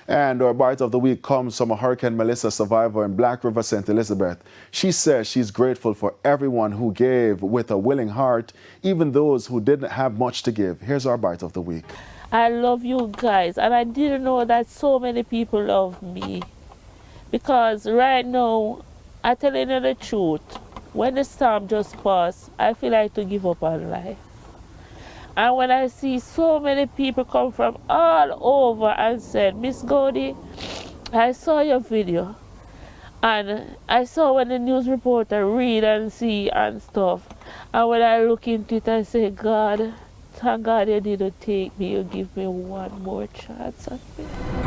And our bite of the week comes from a Hurricane Melissa survivor in Black River, St. Elizabeth. She says she's grateful for everyone who gave with a willing heart, even those who didn't have much to give. Here's our bite of the week. I love you guys, and I didn't know that so many people love me. Because right now, I tell you the truth, when the storm just passed, I feel like to give up on life. And when I see so many people come from all over and said, Miss Goldie, I saw your video. And I saw when the news reporter read and see and stuff. And when I look into it, I say, God, thank God you didn't take me. You give me one more chance at me.